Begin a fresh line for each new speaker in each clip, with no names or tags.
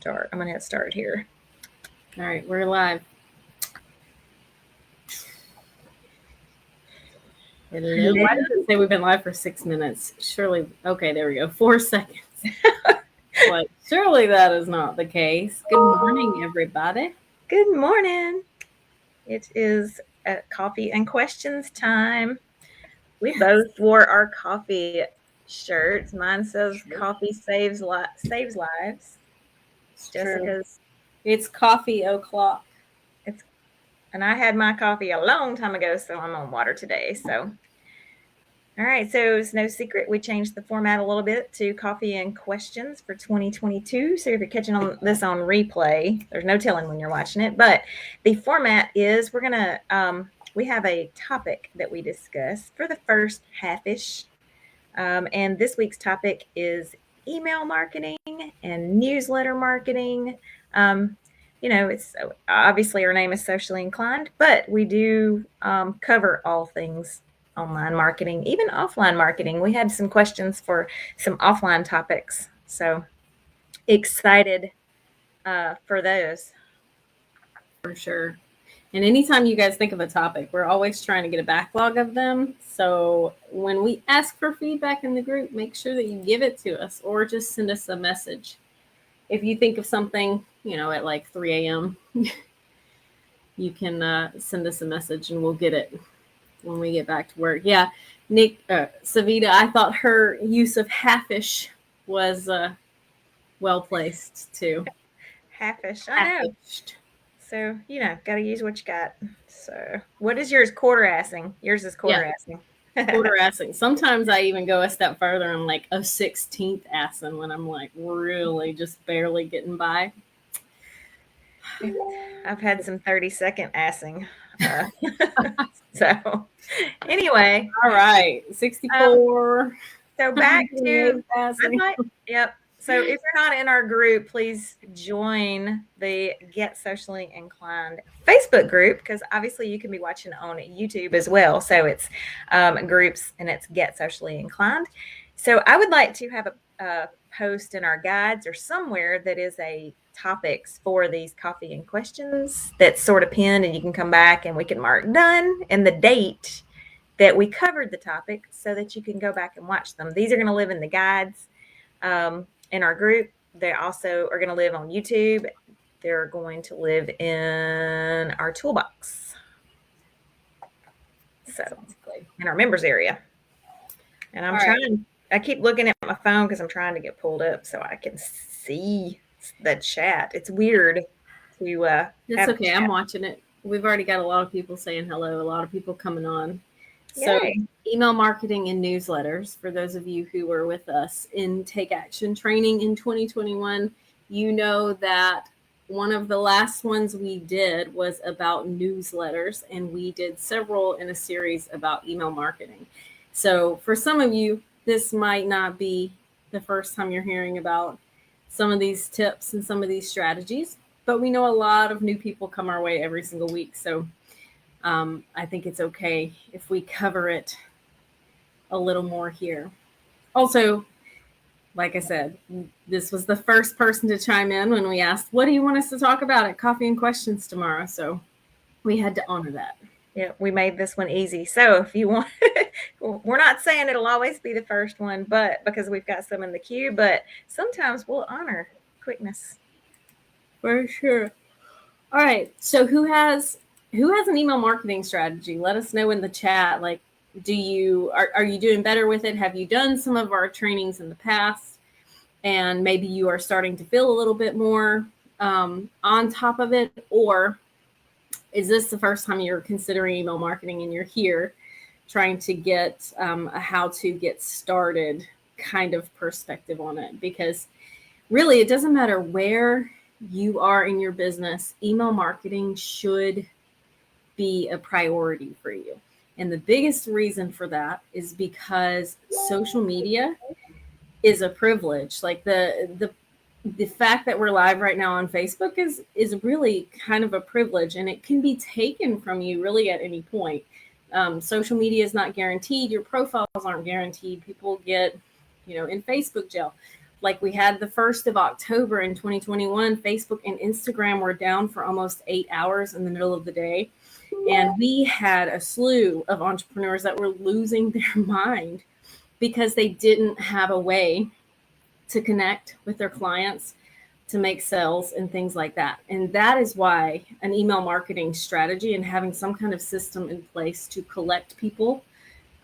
start. I'm going to hit start here.
All right, we're live. Hello. Why does it say we've been live for 6 minutes? Surely, okay, there we go. 4 seconds. But surely that is not the case. Good morning, everybody.
Good morning. It is coffee and questions time. We both wore our coffee shirts. Mine says "Coffee saves lives." Jessica's.
It's coffee o'clock.
And I had my coffee a long time ago, so I'm on water today. So, all right. So it's no secret we changed the format a little bit to coffee and questions for 2022. So if you're catching this on replay, there's no telling when you're watching it. But the format is we have a topic that we discuss for the first half-ish. And this week's topic is email marketing and newsletter marketing. It's obviously our name is Socially Inclined, but we do cover all things online marketing, even offline marketing. We had some questions for some offline topics. So excited for those.
For sure. And anytime you guys think of a topic, we're always trying to get a backlog of them. So when we ask for feedback in the group, make sure that you give it to us or just send us a message. If you think of something, at like 3 a.m., you can send us a message and we'll get it when we get back to work. Yeah, Savita, I thought her use of half-ish was well placed too.
Half-ish, I know. So, got to use what you got. So, what is yours? Quarter-assing. Yours is quarter-assing.
Quarter-assing. Sometimes I even go a step further and like a 16th assing when I'm like really just barely getting by.
I've had some 30-second assing. So, anyway.
All right. 64.
So, back to yep. So if you're not in our group, please join the Get Socially Inclined Facebook group, because obviously you can be watching on YouTube as well. So it's groups and it's Get Socially Inclined. So I would like to have a post in our guides or somewhere that is a topics for these coffee and questions that's sort of pinned, and you can come back and we can mark done and the date that we covered the topic so that you can go back and watch them. These are going to live in the guides. In our group. They also are going to live on YouTube. They're going to live in our toolbox. So in our members area. And I keep looking at my phone because I'm trying to get pulled up so I can see the chat. It's weird to
It's okay. I'm watching it. We've already got a lot of people saying hello, a lot of people coming on. So email marketing and newsletters, for those of you who were with us in Take Action training in 2021, you know that one of the last ones we did was about newsletters, and we did several in a series about email marketing. So for some of you, this might not be the first time you're hearing about some of these tips and some of these strategies, but we know a lot of new people come our way every single week. So I think it's okay if we cover it a little more here. Also, like I said, this was the first person to chime in when we asked, what do you want us to talk about at Coffee and Questions tomorrow? So we had to honor that.
Yeah, we made this one easy. So if you want, we're not saying it'll always be the first one, but because we've got some in the queue, but sometimes we'll honor quickness.
For sure. All right. So who has an email marketing strategy? Let us know in the chat. Like, are you doing better with it? Have you done some of our trainings in the past? And maybe you are starting to feel a little bit more on top of it, or is this the first time you're considering email marketing and you're here trying to get a how to get started kind of perspective on it? Because really, it doesn't matter where you are in your business, email marketing should be a priority for you. And the biggest reason for that is because social media is a privilege. Like the fact that we're live right now on Facebook is really kind of a privilege, and it can be taken from you really at any point. Social media is not guaranteed. Your profiles aren't guaranteed. People get, in Facebook jail. like we had the 1st of October in 2021, Facebook and Instagram were down for almost 8 hours in the middle of the day. And we had a slew of entrepreneurs that were losing their mind because they didn't have a way to connect with their clients, to make sales and things like that. And that is why an email marketing strategy and having some kind of system in place to collect people,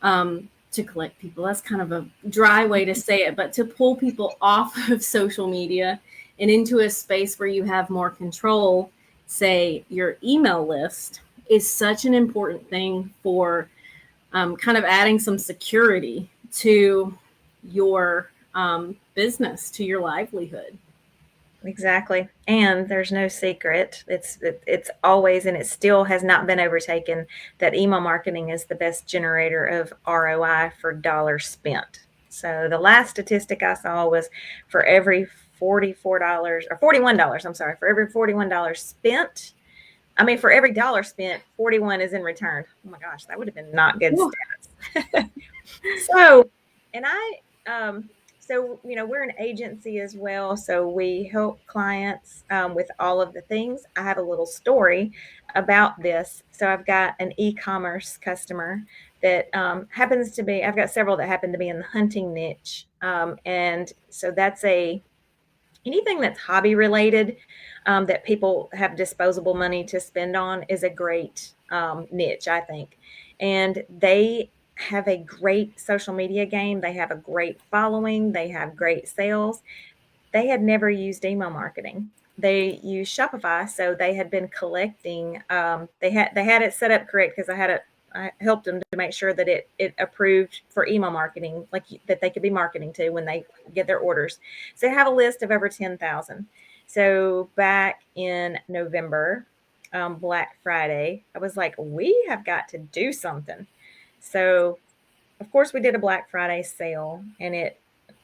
that's kind of a dry way to say it, but to pull people off of social media and into a space where you have more control, say your email list, is such an important thing for kind of adding some security to your business, to your livelihood.
Exactly. And there's no secret. It's always, and it still has not been overtaken, that email marketing is the best generator of ROI for dollars spent. So the last statistic I saw was for every $44 or $41, I'm sorry, for every $41 spent, for every dollar spent, 41 is in return. Oh my gosh, that would have been not good stats. So, and so, we're an agency as well. So we help clients with all of the things. I have a little story about this. So I've got an e-commerce customer that happens to be, I've got several that happen to be in the hunting niche. And so that's anything that's hobby related that people have disposable money to spend on is a great niche, I think. And they have a great social media game. They have a great following. They have great sales. They had never used email marketing. They use Shopify, so they had been collecting. They had it set up correct because I helped them to make sure that it approved for email marketing, like that they could be marketing to when they get their orders. So they have a list of over 10,000. So back in November, Black Friday, I was like, we have got to do something. So, of course, we did a Black Friday sale, and it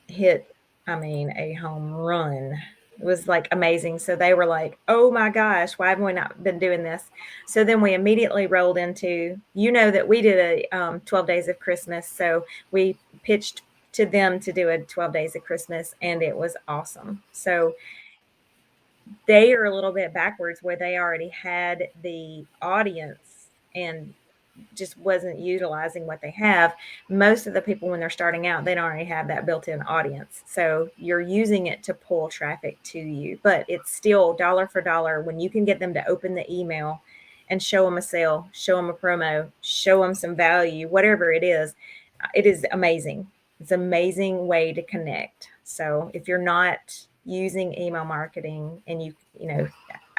hit, a home run. It was like amazing. So they were like, oh my gosh, why have we not been doing this? So then we immediately rolled into, that we did a 12 Days of Christmas. So we pitched to them to do a 12 Days of Christmas, and it was awesome. So they are a little bit backwards where they already had the audience and just wasn't utilizing what they have. Most of the people, when they're starting out, they don't already have that built-in audience. So you're using it to pull traffic to you, but it's still dollar for dollar when you can get them to open the email and show them a sale, show them a promo, show them some value, whatever it is amazing. It's an amazing way to connect. So if you're not using email marketing and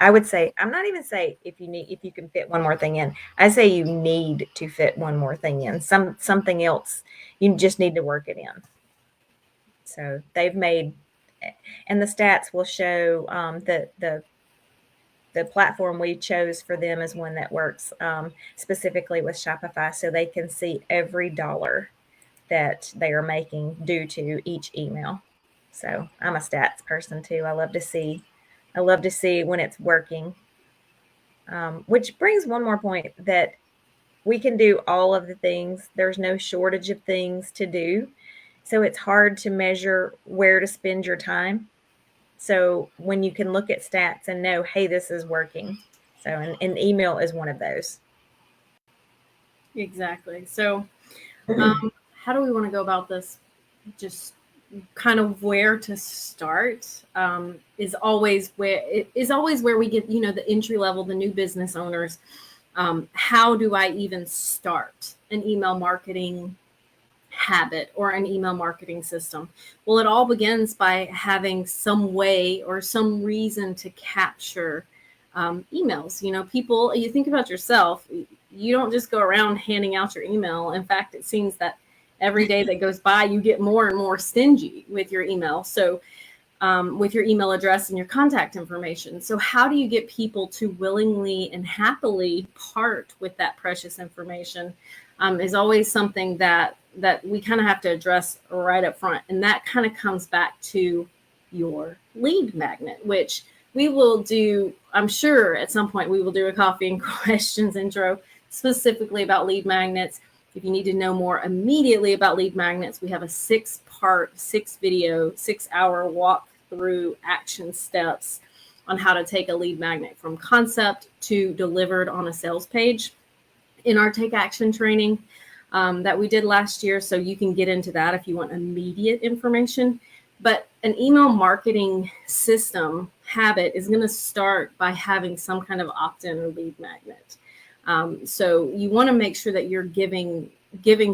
I would say, I'm not even say if you can fit one more thing in. I say you need to fit one more thing in. Something else, you just need to work it in. So they've made, and the stats will show that the platform we chose for them is one that works specifically with Shopify, so they can see every dollar that they are making due to each email. So I'm a stats person too. I love to see when it's working. Which brings one more point, that we can do all of the things. There's no shortage of things to do. So it's hard to measure where to spend your time. So when you can look at stats and know, hey, this is working. So and email is one of those.
Exactly. So how do we want to go about this? Just kind of where to start is always where we get, the entry level, the new business owners. How do I even start an email marketing habit or an email marketing system? Well, it all begins by having some way or some reason to capture emails. People, you think about yourself, you don't just go around handing out your email. In fact, it seems that every day that goes by, you get more and more stingy with your email. So with your email address and your contact information. So how do you get people to willingly and happily part with that precious information is always something that we kind of have to address right up front. And that kind of comes back to your lead magnet, which we will do. I'm sure at some point we will do a coffee and questions intro specifically about lead magnets. If you need to know more immediately about lead magnets, we have a 6-part, 6-video, 6-hour walk-through action steps on how to take a lead magnet from concept to delivered on a sales page in our Take Action training that we did last year. So you can get into that if you want immediate information. But an email marketing system habit is going to start by having some kind of opt-in or lead magnet. So you want to make sure that you're giving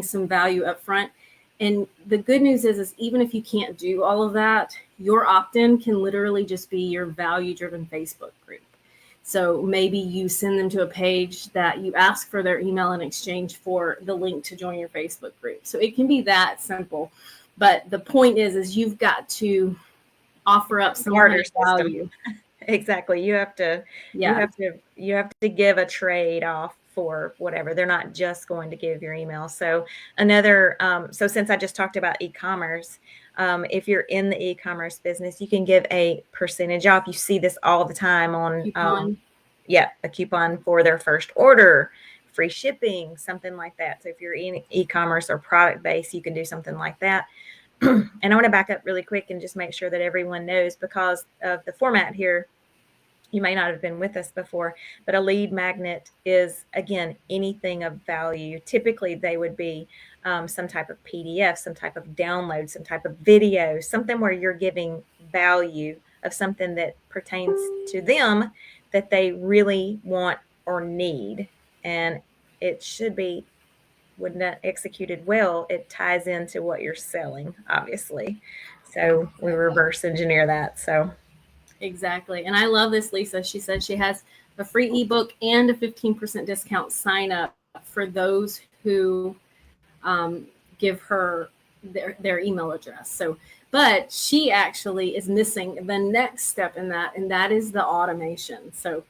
some value up front. And the good news is even if you can't do all of that, your opt-in can literally just be your value-driven Facebook group. So maybe you send them to a page that you ask for their email in exchange for the link to join your Facebook group. So it can be that simple. But the point is you've got to offer up some kind of value.
Exactly. You have to give a trade off for whatever. They're not just going to give your email. So so since I just talked about e-commerce, if you're in the e-commerce business, you can give a percentage off. You see this all the time on a coupon for their first order, free shipping, something like that. So if you're in e-commerce or product based, you can do something like that. And I want to back up really quick and just make sure that everyone knows, because of the format here, you may not have been with us before, but a lead magnet is, again, anything of value. Typically, they would be some type of PDF, some type of download, some type of video, something where you're giving value of something that pertains to them that they really want or need. And it should be, when that executed well, it ties into what you're selling, obviously. So we reverse engineer that. So
exactly. And I love this, Lisa. She said she has a free ebook and a 15% discount sign up for those who give her their email address. So, but she actually is missing the next step in that, and that is the automation. So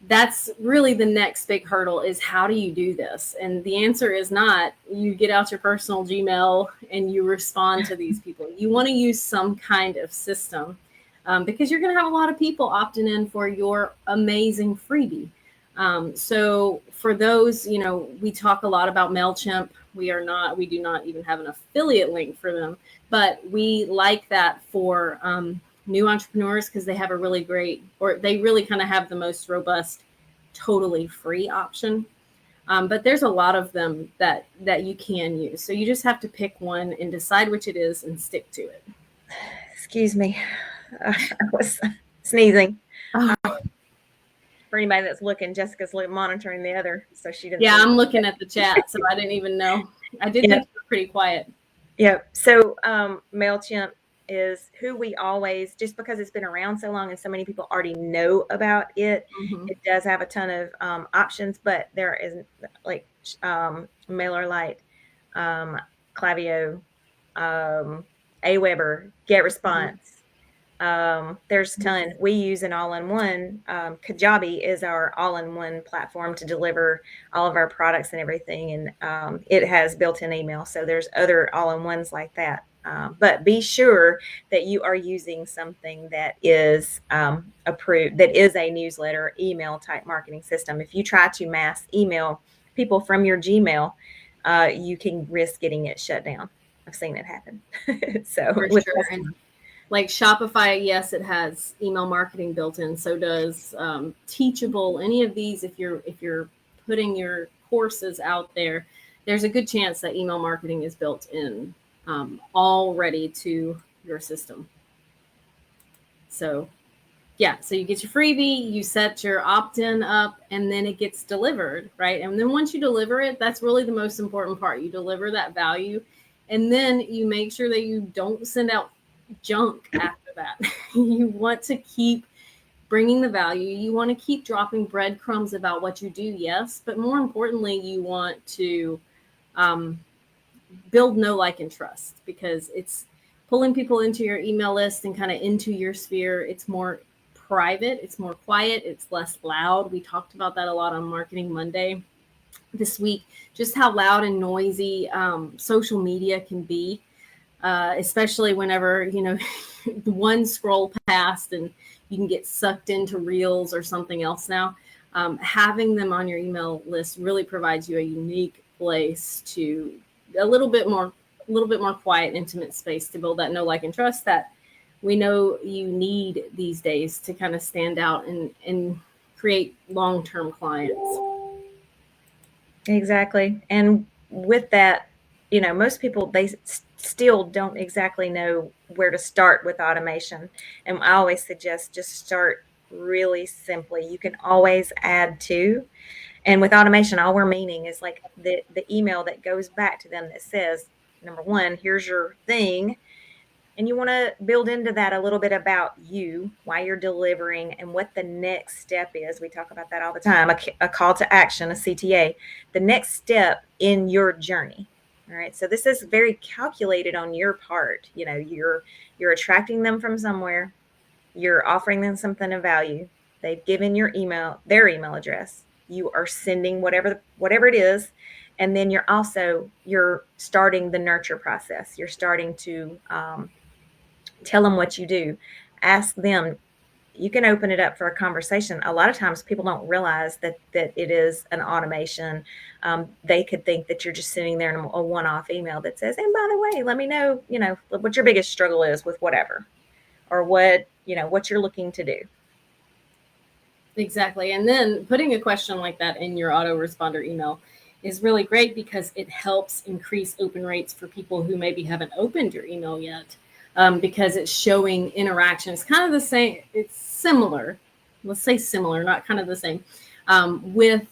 that's really the next big hurdle, is how do you do this? And the answer is not you get out your personal Gmail and you respond to these people. You want to use some kind of system because you're going to have a lot of people opting in for your amazing freebie. So for those, we talk a lot about Mailchimp. We do not even have an affiliate link for them, but we like that for new entrepreneurs because they have a really great, or they really kind of have the most robust, totally free option. But there's a lot of them that you can use. So you just have to pick one and decide which it is and stick to it.
Excuse me. I was sneezing.
Oh.
For anybody that's looking, Jessica's monitoring the other, so she doesn't.
Yeah, I'm looking at the chat, so I didn't even know. I did think you were pretty quiet.
Yeah. So Mailchimp is who we always, just because it's been around so long and so many people already know about it, it does have a ton of options, but there is like MailerLite, Klaviyo, Aweber, GetResponse. There's a ton. We use an all-in-one. Kajabi is our all-in-one platform to deliver all of our products and everything. And it has built-in email. So there's other all-in-ones like that. But be sure that you are using something that is approved, that is a newsletter email type marketing system. If you try to mass email people from your Gmail, you can risk getting it shut down. I've seen it happen. So
for sure. And like Shopify, yes, it has email marketing built in. So does Teachable. Any of these, if you're putting your courses out there, there's a good chance that email marketing is built in already to your system. So yeah, so you get your freebie, you set your opt-in up, and then it gets delivered, right? And then once you deliver it, that's really the most important part. You deliver that value, and then you make sure that you don't send out junk after that. You want to keep bringing the value. You want to keep dropping breadcrumbs about what you do, yes, but more importantly, you want to build know, like, and trust, because it's pulling people into your email list and kind of into your sphere. It's more private, it's more quiet, it's less loud. We talked about that a lot on Marketing Monday this week, just how loud and noisy social media can be, especially whenever, one scroll past and you can get sucked into reels or something else now. Having them on your email list really provides you a unique place to a little bit more quiet, intimate space to build that know, like, and trust that we know you need these days to kind of stand out and create long-term clients.
Exactly. And with that, most people, they still don't exactly know where to start with automation. And I always suggest just start really simply. You can always add to. And with automation, all we're meaning is like the email that goes back to them that says, number one, here's your thing. And you want to build into that a little bit about you, why you're delivering, and what the next step is. We talk about that all the time, a call to action, a CTA, the next step in your journey. All right. So this is very calculated on your part. You're attracting them from somewhere. You're offering them something of value. They've given their email address. You are sending whatever it is. And then you're starting the nurture process. You're starting to tell them what you do. Ask them. You can open it up for a conversation. A lot of times people don't realize that it is an automation. They could think that you're just sitting there in a one-off email that says, and by the way, let me know, what your biggest struggle is with whatever, or what you're looking to do.
Exactly. And then putting a question like that in your autoresponder email is really great because it helps increase open rates for people who maybe haven't opened your email yet. Because it's showing interaction. It's kind of the same. It's similar. Let's say similar, not kind of the same, with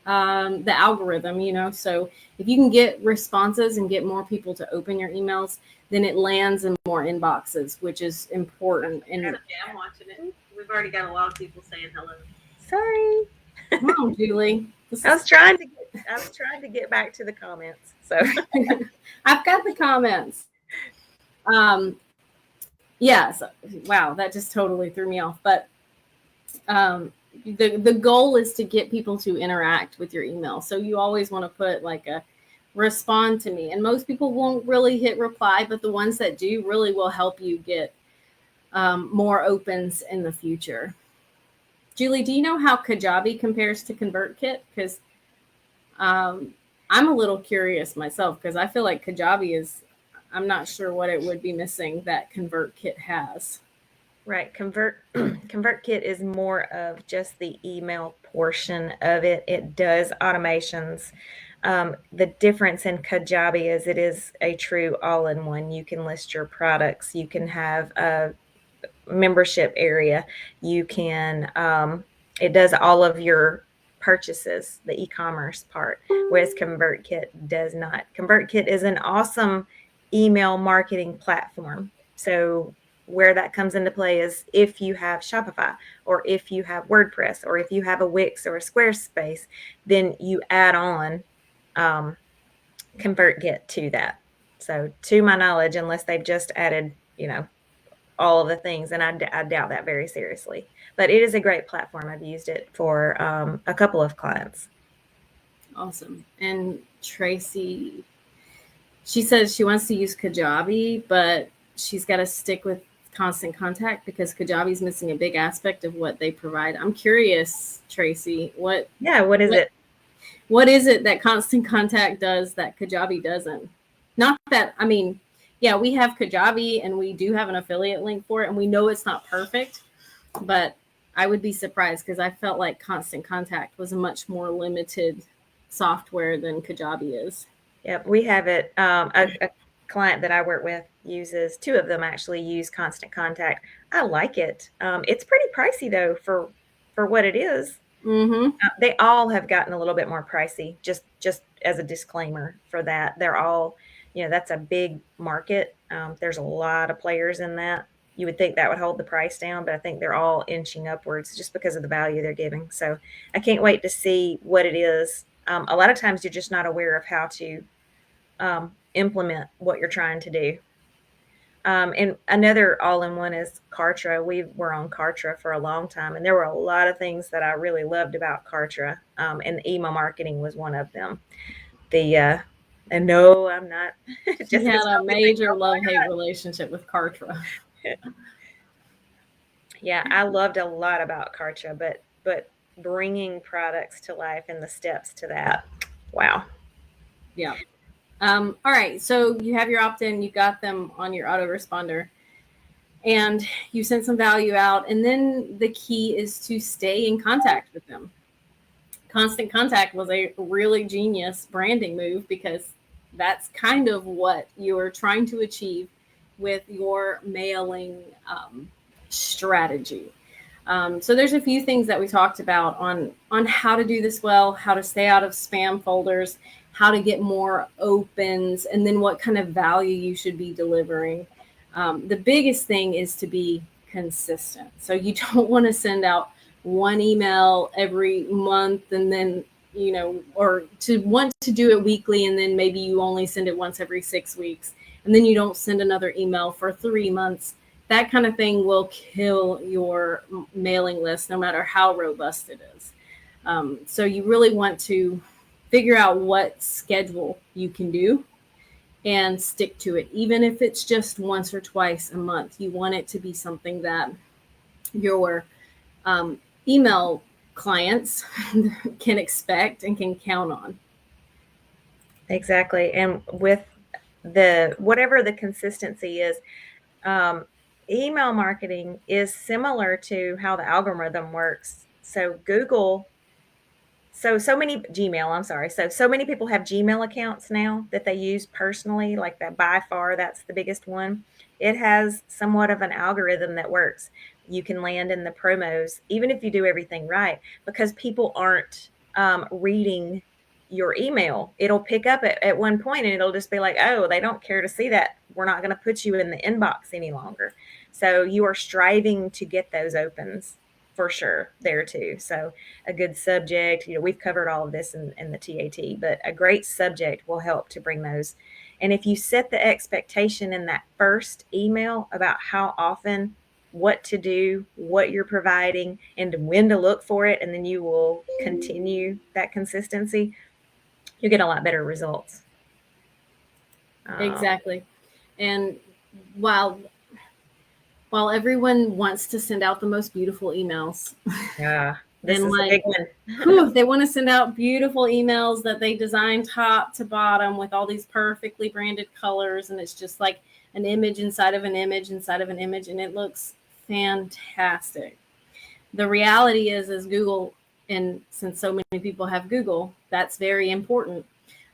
the algorithm, So if you can get responses and get more people to open your emails, then it lands in more inboxes, which is important. And
okay, I'm watching it. We've already got a lot of people saying hello.
Sorry.
Come on, Julie.
I was trying to get back to the comments. So
I've got the comments. So, wow, that just totally threw me off. But the goal is to get people to interact with your email. So you always want to put like a respond to me. And most people won't really hit reply, but the ones that do really will help you get more opens in the future. Julie, do you know how Kajabi compares to ConvertKit? Because I'm a little curious myself, because I feel like Kajabi I'm not sure what it would be missing that ConvertKit has.
Right. ConvertKit is more of just the email portion of it. It does automations. The difference in Kajabi is it is a true all-in-one. You can list your products. You can have a membership area. You can, it does all of your purchases, the e-commerce part, whereas ConvertKit does not. ConvertKit is an awesome email marketing platform. So where that comes into play is if you have Shopify, or if you have WordPress, or if you have a Wix or a Squarespace, then you add on ConvertKit to that. So to my knowledge, unless they've just added, all of the things, and I doubt that very seriously. But it is a great platform. I've used it for a couple of clients.
Awesome. And Tracy, she says she wants to use Kajabi, but she's got to stick with Constant Contact because Kajabi is missing a big aspect of what they provide. I'm curious, Tracy, what is it? What is it that Constant Contact does that Kajabi doesn't? Not that, we have Kajabi and we do have an affiliate link for it, and we know it's not perfect, but I would be surprised because I felt like Constant Contact was a much more limited software than Kajabi is.
Yep, we have it. A client that I work with uses, two of them actually use Constant Contact. I like it. It's pretty pricey though for what it is.
Mm-hmm.
They all have gotten a little bit more pricey. Just as a disclaimer for that, they're all, that's a big market. There's a lot of players in that. You would think that would hold the price down, but I think they're all inching upwards just because of the value they're giving. So I can't wait to see what it is. A lot of times you're just not aware of how to implement what you're trying to do. And another all-in-one is Kartra. We were on Kartra for a long time, and there were a lot of things that I really loved about Kartra, and email marketing was one of them. And no, I'm not.
Just had a major love-hate relationship with Kartra.
Yeah, I loved a lot about Kartra, but bringing products to life and the steps to that, wow.
Yeah. All right. So you have your opt-in, you got them on your autoresponder, and you sent some value out. And then the key is to stay in contact with them. Constant contact was a really genius branding move because that's kind of what you're trying to achieve with your mailing strategy. So there's a few things that we talked about on how to do this well, how to stay out of spam folders, how to get more opens, and then what kind of value you should be delivering. The biggest thing is to be consistent. So you don't want to send out one email every month and then, or to want to do it weekly and then maybe you only send it once every 6 weeks and then you don't send another email for 3 months. That kind of thing will kill your mailing list, no matter how robust it is. So you really want to figure out what schedule you can do and stick to it. Even if it's just once or twice a month, you want it to be something that your email clients can expect and can count on.
Exactly. And with whatever the consistency is, email marketing is similar to how the algorithm works. So so many Gmail, I'm sorry. So many people have Gmail accounts now that they use personally, like that by far, that's the biggest one. It has somewhat of an algorithm that works. You can land in the promos, even if you do everything right, because people aren't reading your email. It'll pick up at one point and it'll just be like, oh, they don't care to see that. We're not going to put you in the inbox any longer. So you are striving to get those opens for sure there too. So a good subject, we've covered all of this in the TAT, but a great subject will help to bring those. And if you set the expectation in that first email about how often, what to do, what you're providing, and when to look for it, and then you will continue that consistency, you get a lot better results.
Exactly. And while everyone wants to send out the most beautiful emails,
yeah, this is a big one.
Whew, they want to send out beautiful emails that they design top to bottom with all these perfectly branded colors, and it's just like an image inside of an image inside of an image, and it looks fantastic. The reality is Google, and since so many people have Google, that's very important.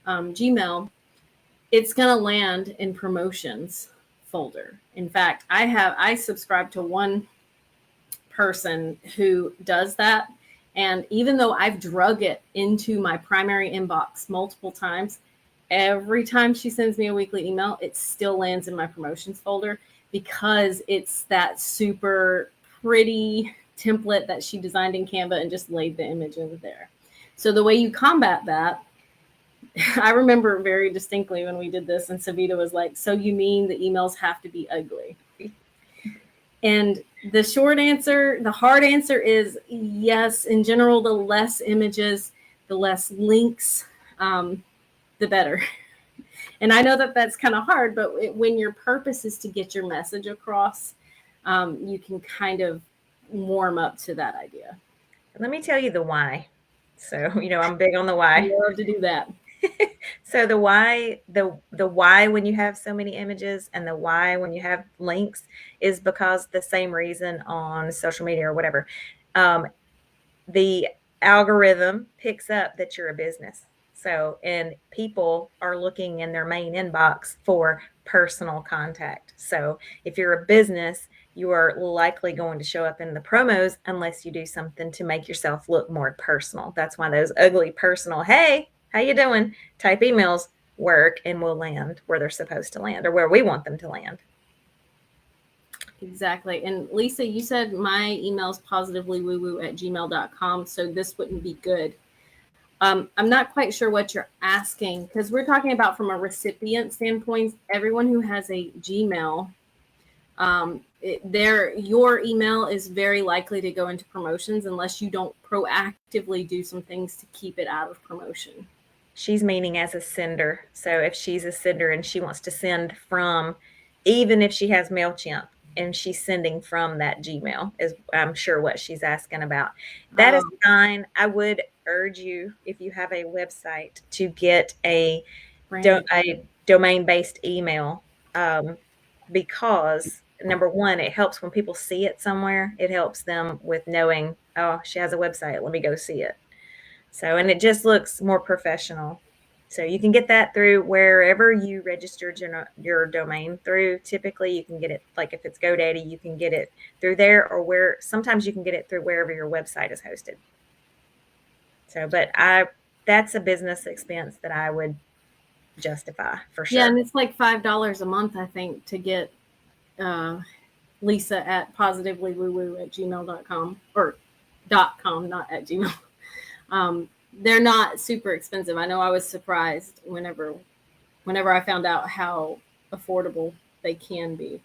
Gmail, it's going to land in promotions folder. In fact, I subscribe to one person who does that. And even though I've drug it into my primary inbox multiple times, every time she sends me a weekly email, it still lands in my promotions folder because it's that super pretty template that she designed in Canva and just laid the image in there. So the way you combat that, I remember very distinctly when we did this and Savita was like, so you mean the emails have to be ugly? And the short answer, the hard answer is yes. In general, the less images, the less links, the better. And I know that that's kind of hard, but when your purpose is to get your message across, you can kind of warm up to that idea.
Let me tell you the why. So, I'm big on the why.
I love to do that.
So the why when you have so many images and the why when you have links is because the same reason on social media or whatever. The algorithm picks up that you're a business. So, and people are looking in their main inbox for personal contact. So if you're a business, you are likely going to show up in the promos unless you do something to make yourself look more personal. That's why those ugly personal, hey, how you doing? Type emails work and will land where they're supposed to land or where we want them to land.
Exactly. And Lisa, you said my email's positivelywoowoo@gmail.com, so this wouldn't be good. I'm not quite sure what you're asking because we're talking about from a recipient standpoint. Everyone who has a Gmail, your email is very likely to go into promotions unless you don't proactively do some things to keep it out of promotion.
She's meaning as a sender. So if she's a sender and she wants to send from, even if she has Mailchimp and she's sending from that Gmail, is I'm sure what she's asking about. That is fine. I would urge you, if you have a website, to get a a domain-based email, because number one, it helps when people see it somewhere. It helps them with knowing, oh, she has a website. Let me go see it. So, and it just looks more professional. So you can get that through wherever you registered your domain through. Typically, you can get it, like if it's GoDaddy, you can get it through there, or sometimes you can get it through wherever your website is hosted. So, but that's a business expense that I would justify for sure.
Yeah, and it's like $5 a month, I think, to get Lisa at positivelywoo@gmail.com, or .com, not at gmail. They're not super expensive. I know I was surprised whenever I found out how affordable they can be.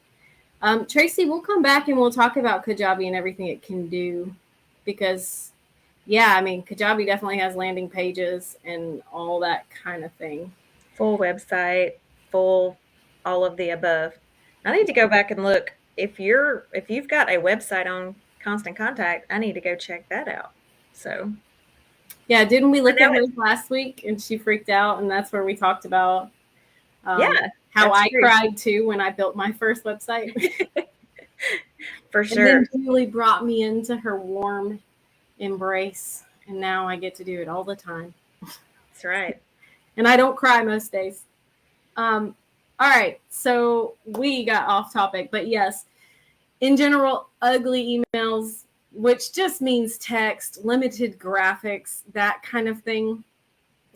Tracy, we'll come back and we'll talk about Kajabi and everything it can do, because yeah, I mean, Kajabi definitely has landing pages and all that kind of thing.
Full website, full all of the above. I need to go back and look. If you've got a website on Constant Contact, I need to go check that out. So
yeah, didn't we look at hers last week and she freaked out, and that's where we talked about how I cried too when I built my first website.
For sure.
And then Julie brought me into her warm embrace, and now I get to do it all the time.
That's right.
And I don't cry most days. All right, so we got off topic, but yes, in general, ugly emails, which just means text, limited graphics, that kind of thing,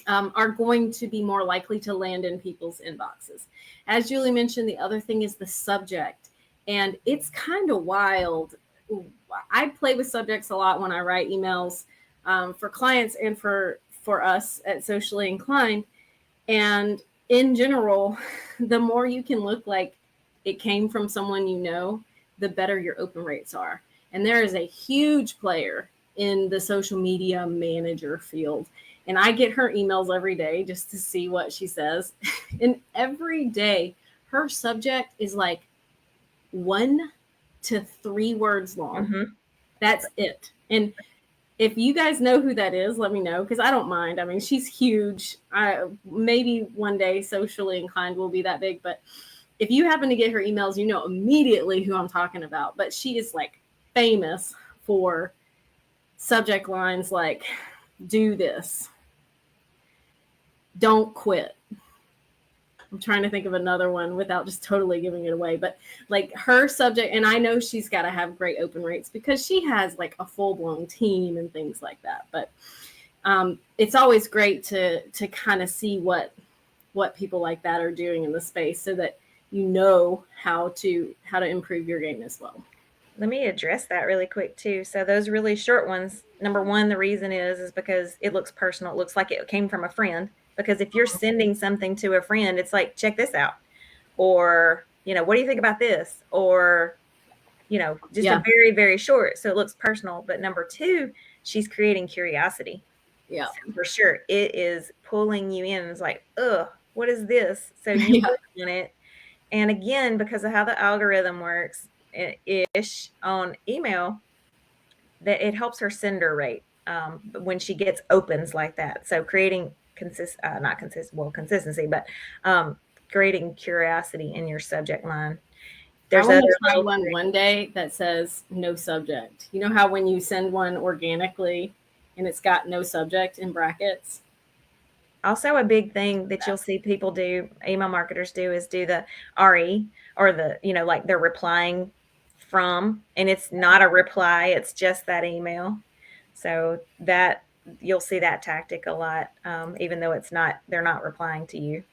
are going to be more likely to land in people's inboxes. As Julie mentioned, the other thing is the subject, and it's kind of wild. I play with subjects a lot when I write emails for clients and for us at Socially Inclined. And in general, the more you can look like it came from someone you know, the better your open rates are. And there is a huge player in the social media manager field. And I get her emails every day just to see what she says. And every day, her subject is like 1 to 3 words long. Mm-hmm. That's it. And if you guys know who that is, let me know, because I don't mind. I mean, she's huge. Maybe one day Socially Inclined will be that big. But if you happen to get her emails, you know immediately who I'm talking about. But she is like famous for subject lines like, do this, don't quit. I'm trying to think of another one without just totally giving it away, but like her subject, and I know she's got to have great open rates because she has like a full-blown team and things like that. But it's always great to kind of see what people like that are doing in the space, so that you know how to improve your game as well.
Let me address that really quick too. So those really short ones, number one, the reason is because it looks personal. It looks like it came from a friend. Because if you're sending something to a friend, it's like, check this out. Or, what do you think about this? Or, just a very, very short. So it looks personal. But number two, she's creating curiosity.
Yeah.
So for sure. It is pulling you in. It's like, ugh, what is this? So you click on it. And again, because of how the algorithm works ish on email, that it helps her sender rate when she gets opens like that. So creating consistency, but creating curiosity in your subject line.
There's other one day that says no subject. You know how when you send one organically and it's got no subject in brackets?
Also, a big thing that you'll see people do, email marketers do, is do the RE, or the, like they're replying from, and it's not a reply, it's just that email. So that you'll see that tactic a lot, even though they're not replying to you.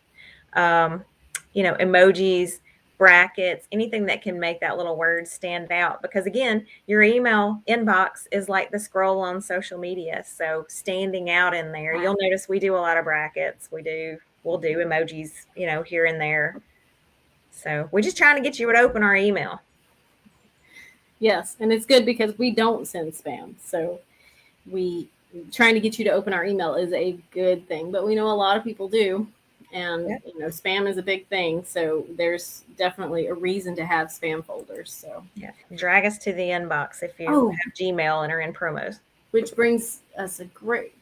Emojis, brackets, anything that can make that little word stand out, because again, your email inbox is like the scroll on social media. So standing out in there, you'll notice we do a lot of brackets. We'll do emojis, here and there. So we're just trying to get you to open our email.
Yes. And it's good because we don't send spam. So trying to get you to open our email is a good thing, but we know a lot of people do. And, spam is a big thing. So there's definitely a reason to have spam folders. So
drag us to the inbox if you have Gmail and are in promos.
Which brings us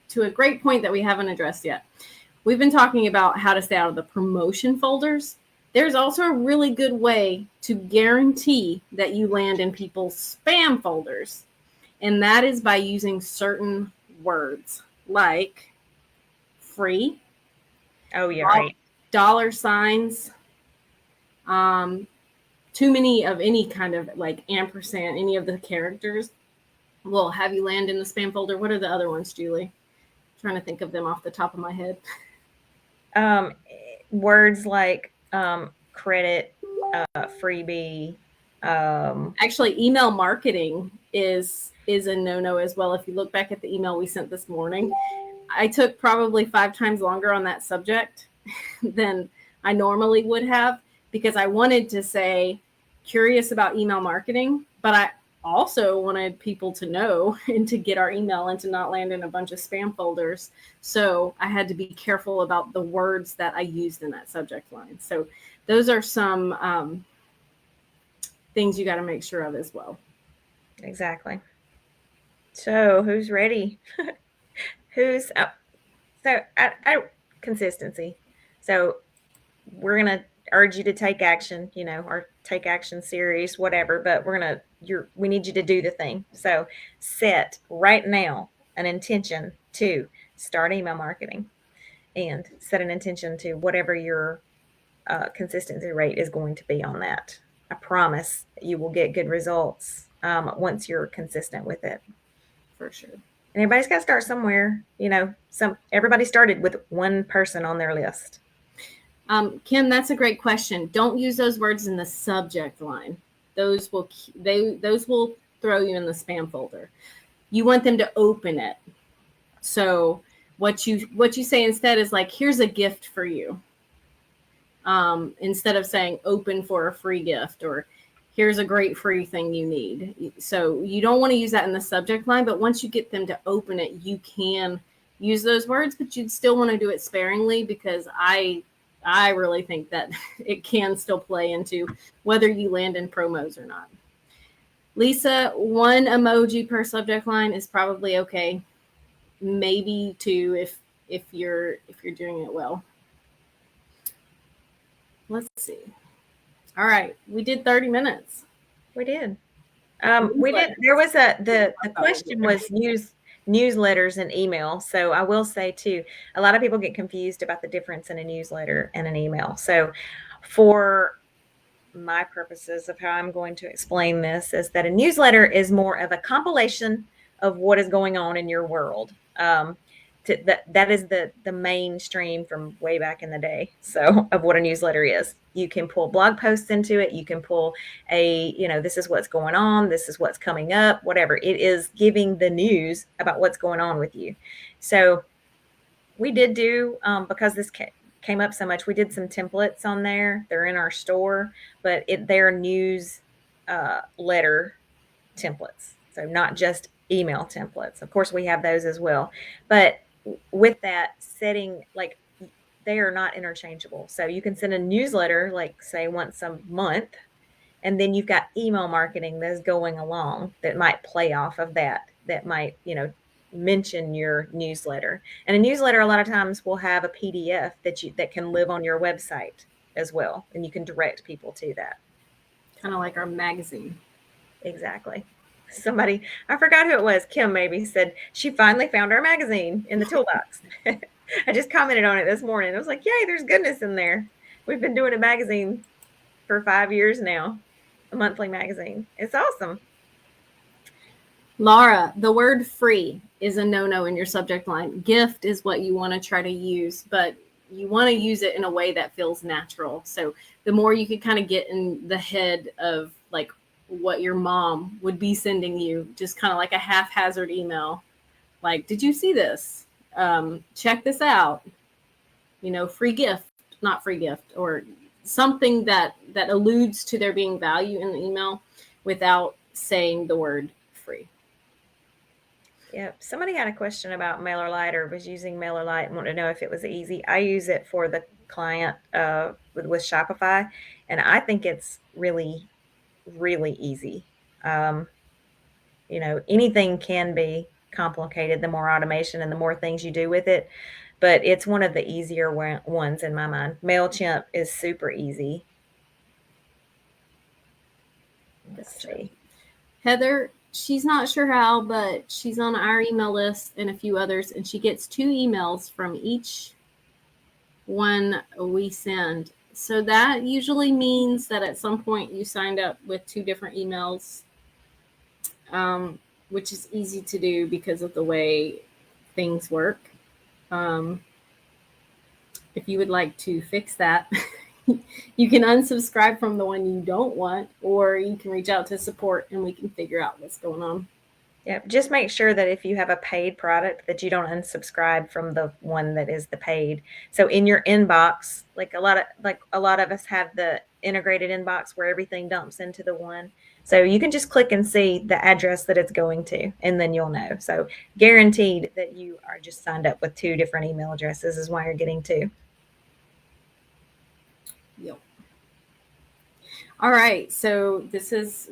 to a great point that we haven't addressed yet. we've been talking about how to stay out of the promotion folders. There's also a really good way to guarantee that you land in people's spam folders. And that is by using certain words like free.
Oh, yeah, right.
Dollar signs. Too many of any kind of like ampersand, any of the characters will have you land in the spam folder. What are the other ones, Julie? I'm trying to think of them off the top of my head.
Words like credit, freebie.
Actually, email marketing is a no-no as well. If you look back at the email we sent this morning, I took probably 5 times longer on that subject than I normally would have, because I wanted to say curious about email marketing, but I also wanted people to know and to get our email and to not land in a bunch of spam folders. So I had to be careful about the words that I used in that subject line. So those are some things you got to make sure of as well.
Exactly. So who's ready? Who's up? So I consistency. So we're going to urge you to take action, or take action series, whatever, but we need you to do the thing. So set right now an intention to start email marketing, and set an intention to whatever your consistency rate is going to be on that. I promise you will get good results once you're consistent with it.
For sure.
And everybody's got to start somewhere. Everybody started with one person on their list.
Kim, that's a great question. Don't use those words in the subject line. Those will throw you in the spam folder. You want them to open it. So what you say instead is like, here's a gift for you. Instead of saying open for a free gift, or here's a great free thing you need. So you don't want to use that in the subject line, but once you get them to open it, you can use those words, but you'd still want to do it sparingly, because I really think that it can still play into whether you land in promos or not. Lisa, 1 emoji per subject line is probably okay. Maybe 2 if you're doing it well. Let's see. All right, we did 30 minutes.
We did. We did. There was the question was newsletters and email. So I will say too, a lot of people get confused about the difference in a newsletter and an email. So for my purposes of how I'm going to explain this is that a newsletter is more of a compilation of what is going on in your world. That is the mainstream from way back in the day. So of what a newsletter is. You can pull blog posts into it. You can pull this is what's going on. This is what's coming up, whatever. It is giving the news about what's going on with you. So we did do, because this came up so much, we did some templates on there. They're in our store, but they're news letter templates. So not just email templates. Of course, we have those as well. But with that setting, like, they are not interchangeable. So you can send a newsletter, like say once a month, and then you've got email marketing that's going along that might play off of that might, mention your newsletter. And a newsletter a lot of times will have a PDF that can live on your website as well. And you can direct people to that.
Kind of like our magazine.
Exactly. Somebody, I forgot who it was, Kim maybe, said she finally found our magazine in the toolbox. I just commented on it this morning. I was like, yay, there's goodness in there. We've been doing a magazine for 5 years now, a monthly magazine. It's awesome.
Laura, the word free is a no-no in your subject line. Gift is what you want to try to use, but you want to use it in a way that feels natural. So the more you can kind of get in the head of like what your mom would be sending you, just kind of like a haphazard email. Like, did you see this? Check this out, free gift, not free gift, or something that alludes to there being value in the email without saying the word free.
Yeah. Somebody had a question about MailerLite, or was using MailerLite and wanted to know if it was easy. I use it for the client with Shopify, and I think it's really, really easy. Anything can be complicated, the more automation and the more things you do with it. but it's one of the easier ones in my mind. Mailchimp is super easy. Let's see.
Heather, she's not sure how, but she's on our email list and a few others, and she gets 2 emails from each one we send. So that usually means that at some point you signed up with 2 different emails, which is easy to do because of the way things work. If you would like to fix that, you can unsubscribe from the one you don't want, or you can reach out to support and we can figure out what's going on.
Yeah, just make sure that if you have a paid product that you don't unsubscribe from the one that is the paid. So in your inbox, like a lot of us have the integrated inbox where everything dumps into the one. So you can just click and see the address that it's going to, and then you'll know. So guaranteed that you are just signed up with 2 different email addresses is why you're getting 2.
Yep. All right, so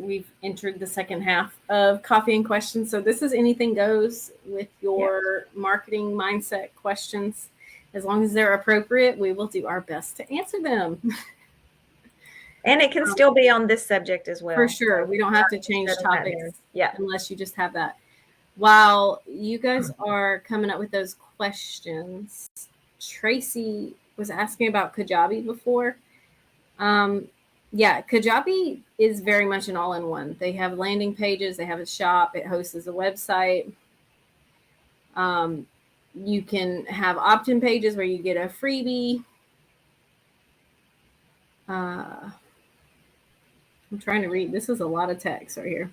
we've entered the second half of Coffee and Questions. So this is anything goes with your marketing mindset questions. As long as they're appropriate, we will do our best to answer them.
And it can still be on this subject as well.
For sure. We don't have to change topics
yeah,
unless you just have that. While you guys are coming up with those questions, Tracy was asking about Kajabi before. Yeah, Kajabi is very much an all-in-one. They have landing pages, they have a shop, it hosts as a website. You can have opt-in pages where you get a freebie. I'm trying to read. This is a lot of text right here.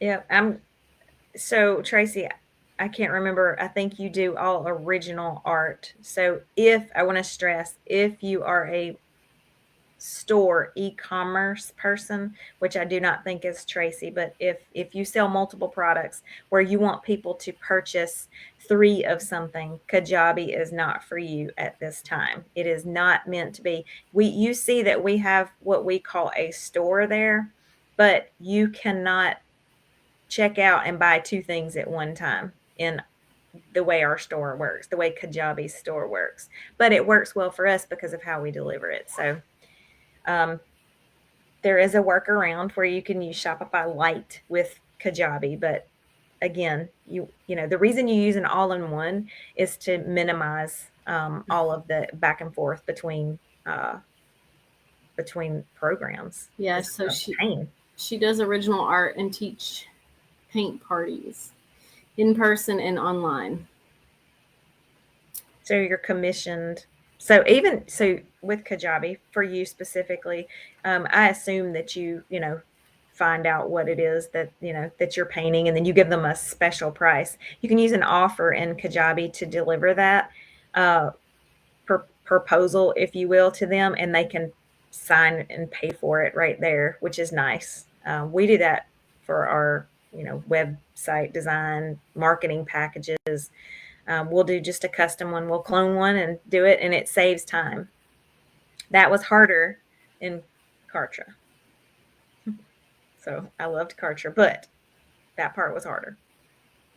Yeah, so Tracy, I can't remember. I think you do all original art. So I want to stress, if you are a store e-commerce person, which I do not think is Tracy, but if you sell multiple products where you want people to purchase 3 of something, Kajabi is not for you at this time. It is not meant to be. You see that we have what we call a store there, but you cannot check out and buy 2 things at one time in the way our store works, the way Kajabi's store works. But it works well for us because of how we deliver it. So there is a workaround where you can use Shopify Lite with Kajabi, but again, you know the reason you use an all-in-one is to minimize all of the back and forth between programs.
Yeah, so she does original art and teach paint parties in person and online.
So you're commissioned. So with Kajabi, for you specifically, I assume that you find out what it is that that you're painting, and then you give them a special price. You can use an offer in Kajabi to deliver that proposal, if you will, to them, and they can sign and pay for it right there, which is nice. We do that for our website design, marketing packages. We'll do just a custom one. We'll clone one and do it, and it saves time. That was harder in Kartra. So I loved Kartra, but that part was harder.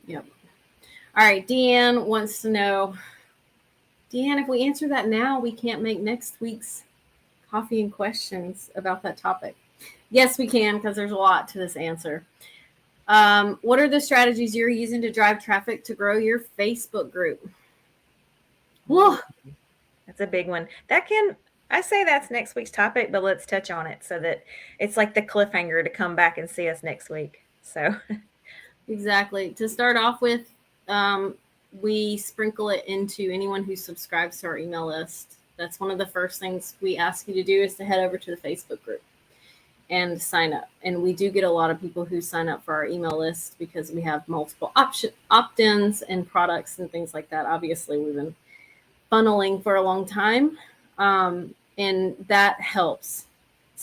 Yep. All right. Deanne wants to know, Deanne, if we answer that now, we can't make next week's Coffee and Questions about that topic. Yes, we can, because there's a lot to this answer. What are the strategies you're using to drive traffic to grow your Facebook group? Whoa.
That's a big one. I say that's next week's topic, but let's touch on it so that it's like the cliffhanger to come back and see us next week. So
exactly. To start off with, we sprinkle it into anyone who subscribes to our email list. That's one of the first things we ask you to do, is to head over to the Facebook group and sign up. And we do get a lot of people who sign up for our email list because we have multiple opt-ins and products and things like that. Obviously, we've been funneling for a long time, and that helps.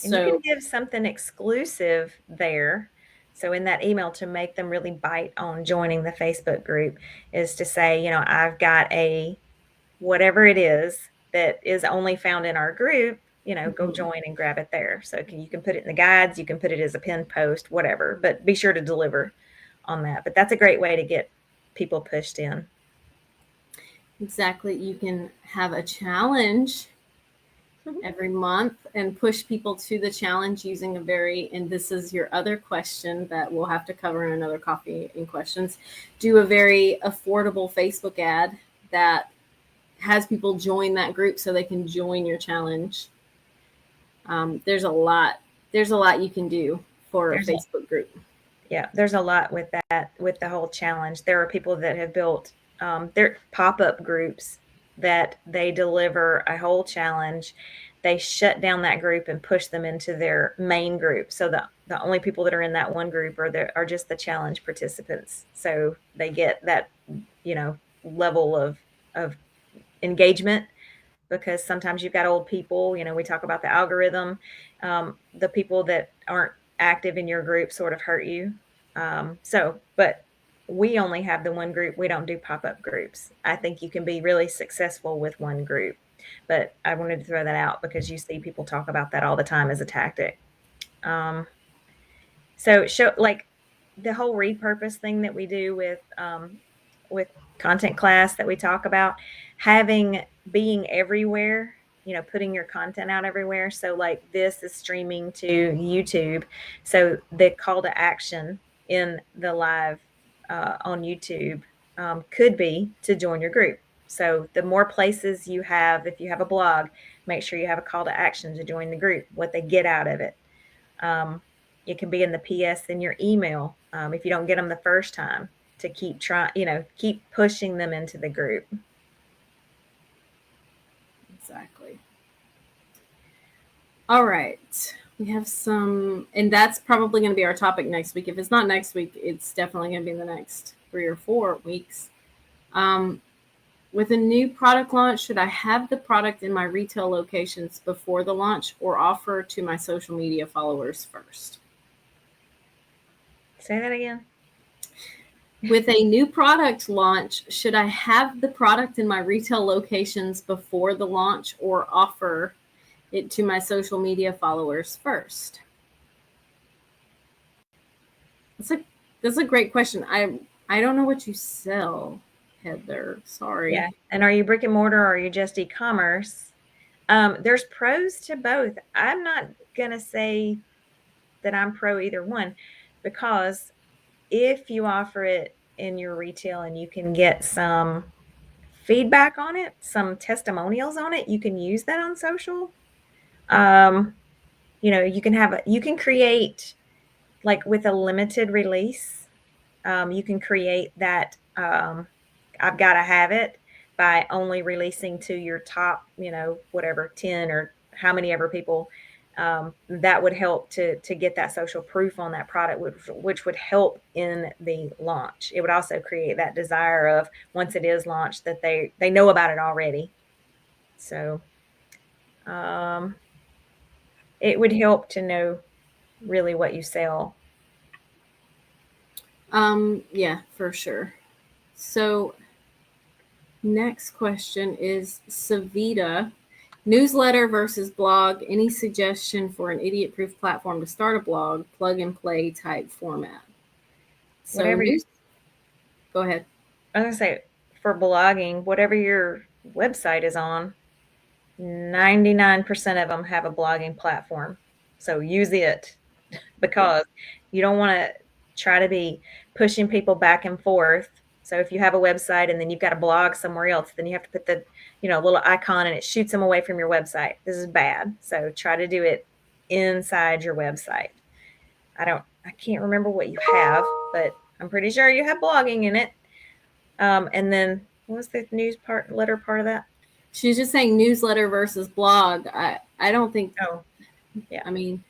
And you can give something exclusive there. So in that email, to make them really bite on joining the Facebook group, is to say, I've got a whatever it is that is only found in our group, go join and grab it there. So you can put it in the guides, you can put it as a pinned post, whatever, but be sure to deliver on that. But that's a great way to get people pushed in.
Exactly. You can have a challenge every month and push people to the challenge using and this is your other question that we'll have to cover in another Coffee and Questions, do a very affordable Facebook ad that has people join that group so they can join your challenge. There's a lot you can do for a Facebook group.
Yeah, there's a lot with that, with the whole challenge. There are people that have built their pop-up groups that they deliver a whole challenge. They shut down that group and push them into their main group. So the only people that are in that one group are just the challenge participants. So they get that, level of engagement, because sometimes you've got old people, we talk about the algorithm. The people that aren't active in your group sort of hurt you. But we only have the one group. We don't do pop-up groups. I think you can be really successful with one group, but I wanted to throw that out because you see people talk about that all the time as a tactic. So show like the whole repurpose thing that we do with content class that we talk about, being everywhere, putting your content out everywhere. So like this is streaming to YouTube. So the call to action in the live on YouTube could be to join your group. So the more places you have, if you have a blog, make sure you have a call to action to join the group, what they get out of it. It can be in the PS in your email if you don't get them the first time, to keep keep pushing them into the group.
Exactly. All right. We have some, and that's probably going to be our topic next week. If it's not next week, it's definitely going to be the next 3 or 4 weeks. With a new product launch, should I have the product in my retail locations before the launch or offer to my social media followers first?
Say that again.
With a new product launch, should I have the product in my retail locations before the launch or offer it to my social media followers first? That's a great question. I don't know what you sell, Heather. Sorry.
Yeah. And are you brick and mortar or are you just e-commerce? There's pros to both. I'm not going to say that I'm pro either one, because if you offer it in your retail and you can get some feedback on it, some testimonials on it, you can use that on social. You can create, like with a limited release, you can create that I've got to have it by only releasing to your top, whatever, 10 or how many ever people. That would help to get that social proof on that product, which would help in the launch. It would also create that desire of, once it is launched, that they know about it already. So it would help to know really what you sell.
Yeah, for sure. So next question is Savita. Newsletter versus blog. Any suggestion for an idiot-proof platform to start a blog, plug and play type format? So go ahead.
I was going to say, for blogging, whatever your website is on, 99% of them have a blogging platform. So use it, because you don't want to try to be pushing people back and forth. So if you have a website and then you've got a blog somewhere else, then you have to put the, little icon and it shoots them away from your website. This is bad. So try to do it inside your website. I can't remember what you have, but I'm pretty sure you have blogging in it. And then what was the newsletter part of that?
She's just saying newsletter versus blog. I don't think.
Oh, yeah.
I mean,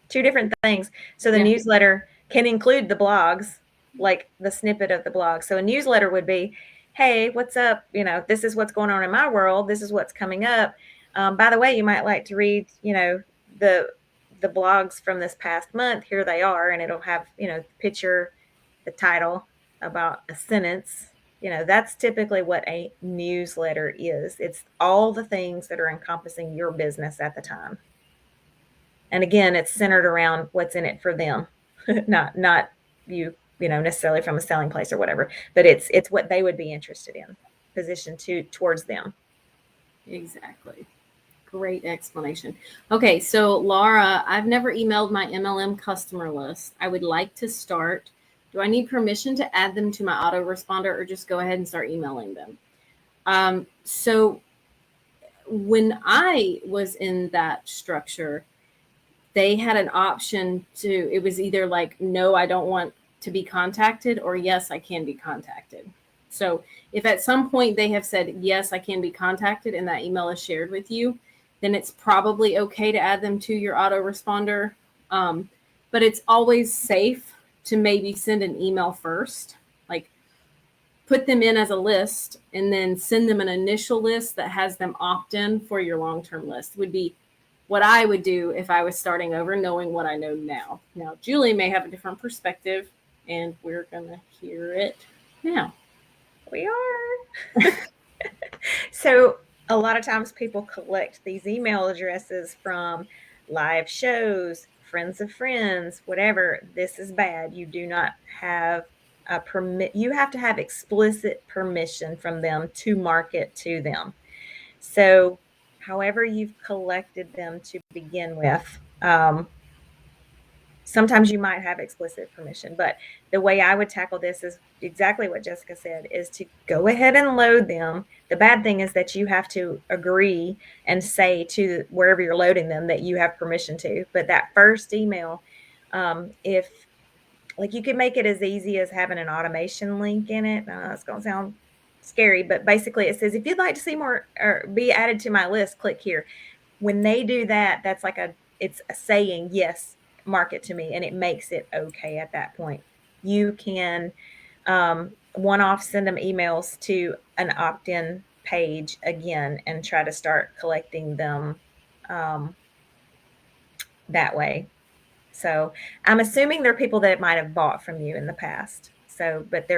two different things. So the newsletter can include the blogs, like the snippet of the blog. So a newsletter would be, hey, what's up? This is what's going on in my world. This is what's coming up. By the way, you might like to read, the blogs from this past month. Here they are. And it'll have, picture, the title, about a sentence. That's typically what a newsletter is. It's all the things that are encompassing your business at the time. And again, it's centered around what's in it for them, not you, necessarily from a selling place or whatever, but it's what they would be interested in. position towards them.
Exactly. Great explanation. Okay, so Laura, I've never emailed my MLM customer list. I would like to start. Do I need permission to add them to my autoresponder or just go ahead and start emailing them? So when I was in that structure, they had an option to, it was either like, no, I don't want to be contacted, or yes, I can be contacted. So if at some point they have said, yes, I can be contacted, and that email is shared with you, then it's probably okay to add them to your autoresponder. But it's always safe to maybe send an email first, like put them in as a list and then send them an initial list that has them opt in for your long-term list, would be what I would do if I was starting over, knowing what I know now. Now, Julie may have a different perspective, and we're going to hear it now.
We are. So a lot of times people collect these email addresses from live shows, friends of friends, whatever. This is bad. You do not have a permit. You have to have explicit permission from them to market to them. So however you've collected them to begin with, sometimes you might have explicit permission, but the way I would tackle this is exactly what Jessica said, is to go ahead and load them. The bad thing is that you have to agree and say to wherever you're loading them that you have permission to. But that first email, if like, you can make it as easy as having an automation link in it. It's going to sound scary, but basically it says, if you'd like to see more or be added to my list, click here. When they do that, that's like it's a saying, yes, market to me, and it makes it okay at that point. You can one-off send them emails to an opt-in page again and try to start collecting them that way. So I'm assuming they're people that might have bought from you in the past. So, but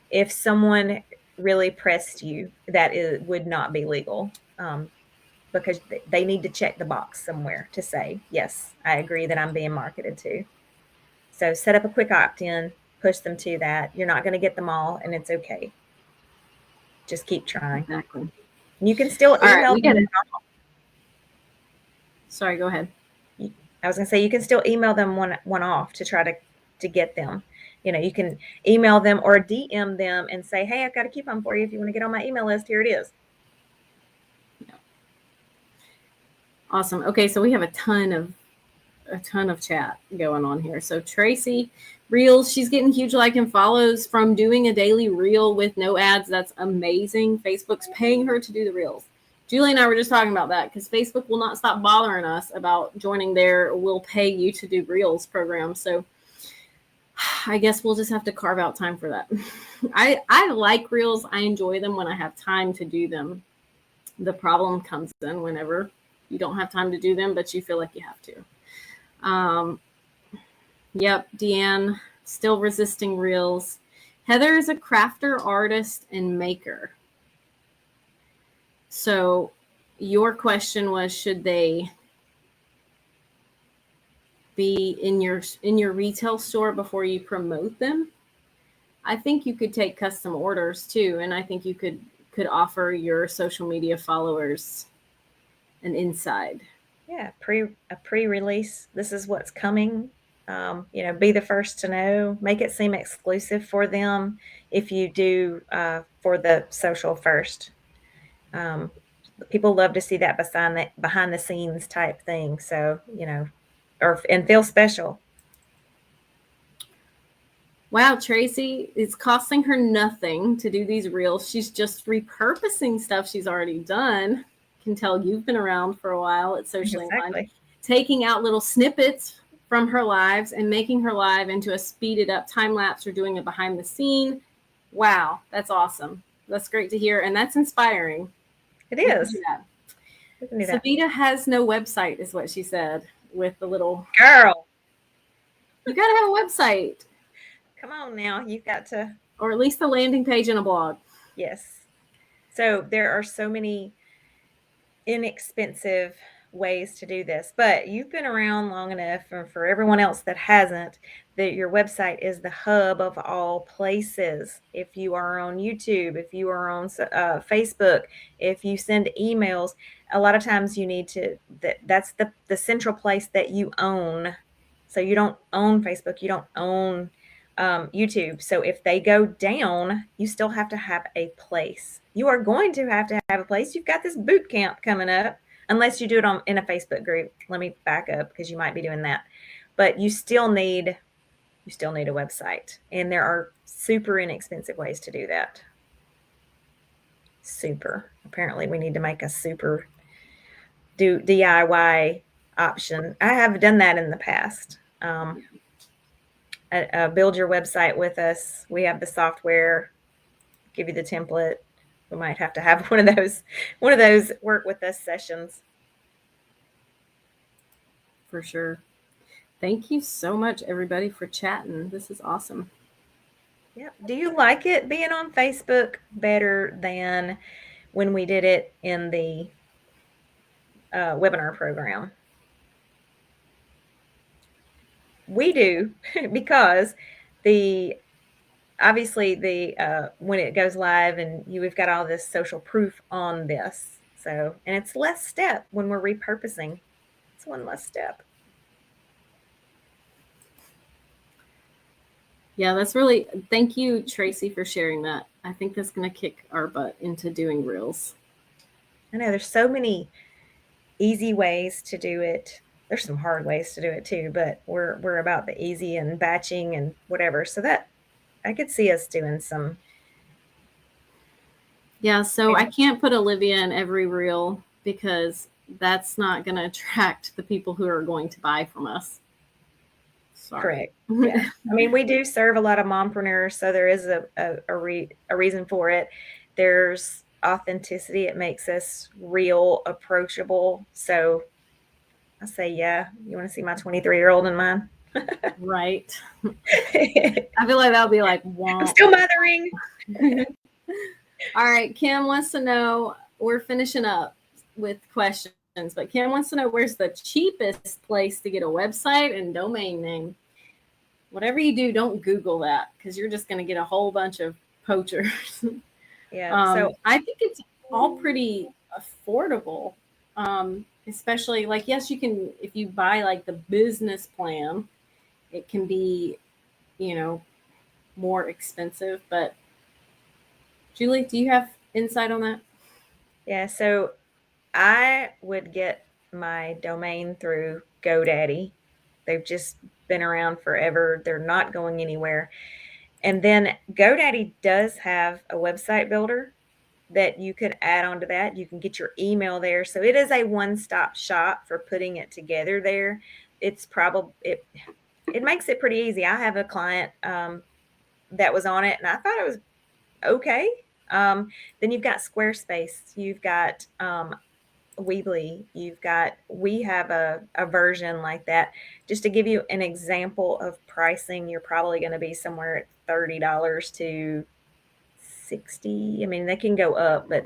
if someone really pressed you, that would not be legal. Because they need to check the box somewhere to say, yes, I agree that I'm being marketed to. So set up a quick opt-in, push them to that. You're not going to get them all, and it's okay. Just keep trying.
Exactly.
You can still email them.
Sorry, go ahead.
I was going to say, you can still email them one off to try to get them. You know, you can email them or DM them and say, hey, I've got a coupon for you. If you want to get on my email list, here it is.
Awesome. Okay, so we have a ton of chat going on here. So Tracy, Reels, she's getting huge like and follows from doing a daily reel with no ads. That's amazing. Facebook's paying her to do the reels. Julie and I were just talking about that because Facebook will not stop bothering us about joining their "we'll pay you to do reels" program. So I guess we'll just have to carve out time for that. I like reels. I enjoy them when I have time to do them. The problem comes in whenever you don't have time to do them, but you feel like you have to. Yep, Deanne, still resisting reels. Heather is a crafter, artist, and maker. So your question was, should they be in your retail store before you promote them? I think you could take custom orders too, and I think you could offer your social media followers an inside.
Yeah, a pre-release. This is what's coming. Be the first to know. Make it seem exclusive for them if you do for the social first. People love to see that behind the scenes type thing. So, and feel special.
Wow, Tracy, it's costing her nothing to do these reels. She's just repurposing stuff she's already done. Can tell you've been around for a while at Socially Inclined. Taking out little snippets from her lives and making her live into a speeded up time lapse or doing a behind the scene. Wow, that's awesome. That's great to hear. And that's inspiring.
It is.
Savita has no website, is what she said, with the little
girl.
You got to have a website.
Come on now. You've got to.
Or at least a landing page and a blog.
Yes. So there are so many inexpensive ways to do this, but you've been around long enough, for everyone else that hasn't, that your website is the hub of all places. If you are on YouTube, if you are on Facebook, if you send emails, a lot of times you need to, that's the central place that you own. So you don't own Facebook, you don't own YouTube. So if they go down, you still have to have a place. You are going to have a place. You've got this boot camp coming up, unless you do it in a Facebook group. Let me back up, because you might be doing that. But you still need a website, and there are super inexpensive ways to do that. Super. Apparently we need to make a super DIY option. I have done that in the past. Build your website with us. We have the software, give you the template. We might have to have one of those work with us sessions.
For sure. Thank you so much, everybody, for chatting. This is awesome.
Yep. Do you like it being on Facebook better than when we did it in the webinar program? We do, because obviously when it goes live, and we've got all this social proof on this, so, and it's less step when we're repurposing. It's one less step.
Yeah, that's really, thank you, Tracy, for sharing that. I think that's going to kick our butt into doing Reels.
I know there's so many easy ways to do it. There's some hard ways to do it too, but we're about the easy and batching and whatever. So that I could see us doing some.
Yeah, so I can't put Olivia in every reel, because that's not going to attract the people who are going to buy from us. Sorry.
Correct. Yeah. I mean, we do serve a lot of mompreneurs, so there is a reason for it. There's authenticity. It makes us real, approachable. So I say, yeah, you want to see my 23-year-old in mine?
Right. I feel like that'll be like, wow.
I'm still mothering.
All right. Kim wants to know, we're finishing up with questions, but Kim wants to know, where's the cheapest place to get a website and domain name? Whatever you do, don't Google that, because you're just going to get a whole bunch of poachers.
Yeah. So
I think it's all pretty affordable. Especially, like, yes, you can, if you buy like the business plan, it can be, more expensive. But Julie, do you have insight on that?
Yeah. So I would get my domain through Godaddy. They've just been around forever. They're not going anywhere. And then Godaddy does have a website builder that you could add onto that. You can get your email there. So it is a one-stop shop for putting it together there. It's probably, it makes it pretty easy. I have a client that was on it, and I thought it was okay. Then you've got Squarespace. You've got Weebly. We have a version like that. Just to give you an example of pricing, you're probably going to be somewhere at $30 to $60. I mean, they can go up, but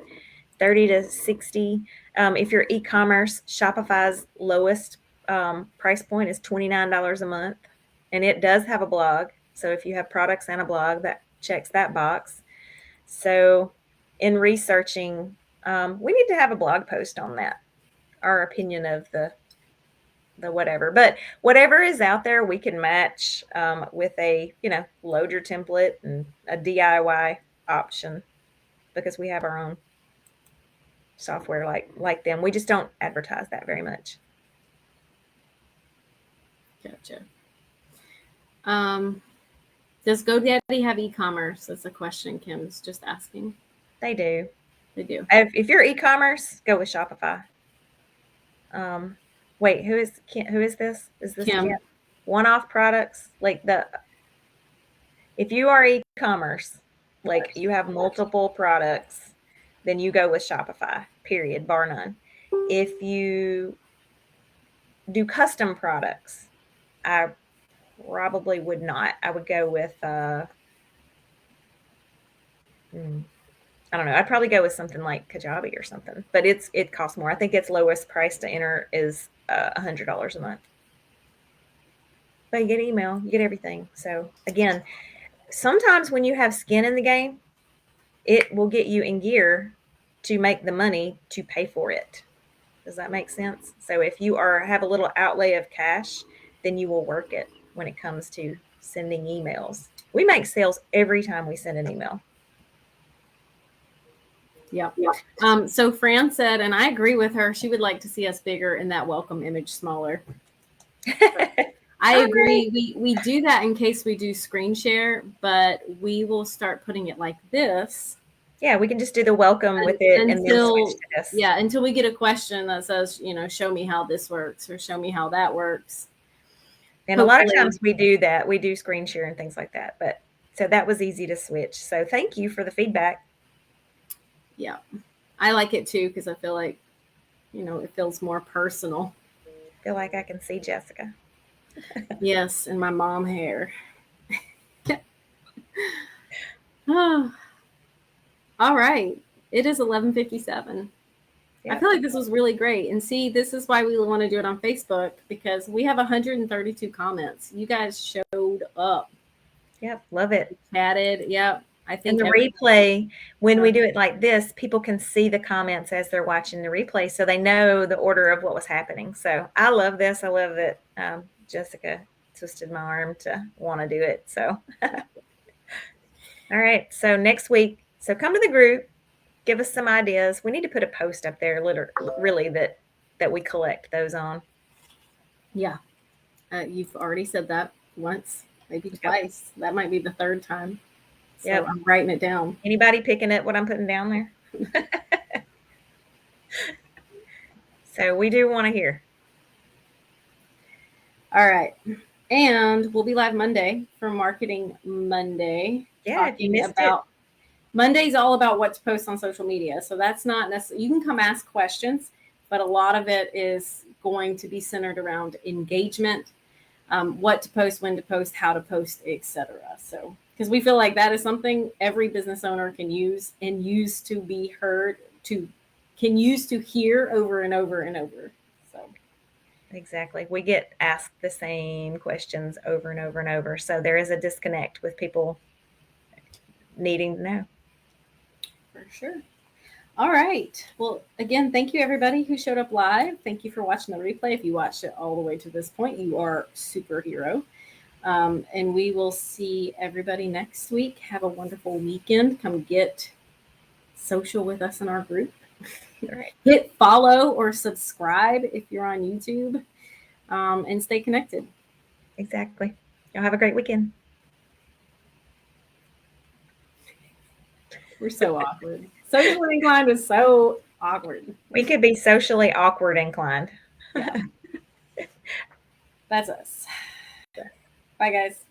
$30 to $60. If you're e-commerce, Shopify's lowest price point is $29 a month, and it does have a blog. So if you have products and a blog, that checks that box. So in researching, we need to have a blog post on that, our opinion of the whatever. But whatever is out there, we can match with a, load your template and a DIY option, because we have our own software like them. We just don't advertise that very much.
Gotcha. Does GoDaddy have e-commerce? That's a question Kim's just asking.
They do.
They do.
If you're e-commerce, go with Shopify. Wait, who is this? Is this
Kim?
One-off products? If you are e-commerce, like you have multiple products, then you go with Shopify, period, bar none. If you do custom products, I probably would not. I would go with, I don't know. I'd probably go with something like Kajabi or something, but it costs more. I think its lowest price to enter is $100 a month. But you get email, you get everything. So again, sometimes when you have skin in the game, it will get you in gear to make the money to pay for it. Does that make sense? So if you have a little outlay of cash, then you will work it when it comes to sending emails. We make sales every time we send an email.
Yep. So Fran said, and I agree with her, she would like to see us bigger and that welcome image smaller. I agree. We do that in case we do screen share, but we will start putting it like this.
Yeah, we can just do the welcome with it and then switch to this.
Yeah, until we get a question that says, show me how this works or show me how that works.
And a lot of times we do that. We do screen share and things like that. But so that was easy to switch. So thank you for the feedback.
Yeah, I like it too because I feel like, it feels more personal.
I feel like I can see Jessica.
Yes, and my mom hair. Oh. All right. It is 11:57. Yep. I feel like this was really great. And see, this is why we want to do it on Facebook because we have 132 comments. You guys showed up.
Yep. Love it.
Chatted. Yep. I think
the replay, when we do it like this, people can see the comments as they're watching the replay, so they know the order of what was happening. So I love this. I love that Jessica twisted my arm to want to do it. So, all right. So next week, so come to the group, give us some ideas. We need to put a post up there, really that we collect those on.
Yeah, you've already said that once, maybe twice. Yep. That might be the third time. So yep. I'm writing it down.
Anybody picking up what I'm putting down there? So we do want to hear.
All right. And we'll be live Monday for Marketing Monday.
Yeah, if you missed it.
Monday's all about what to post on social media. So that's not necessarily, you can come ask questions, but a lot of it is going to be centered around engagement, what to post, when to post, how to post, etc. So because we feel like that is something every business owner can use and use to be heard, can use to hear over and over and over. So
exactly. We get asked the same questions over and over and over. So there is a disconnect with people needing to know.
For sure. All right. Well, again, thank you everybody who showed up live. Thank you for watching the replay. If you watched it all the way to this point, you are a superhero. And we will see everybody next week. Have a wonderful weekend. Come get social with us in our group. Right. Hit follow or subscribe if you're on YouTube, and stay connected.
Exactly. Y'all have a great weekend.
We're so awkward. Socially inclined is so awkward.
We could be socially awkward inclined.
Yeah. That's us. Bye, guys.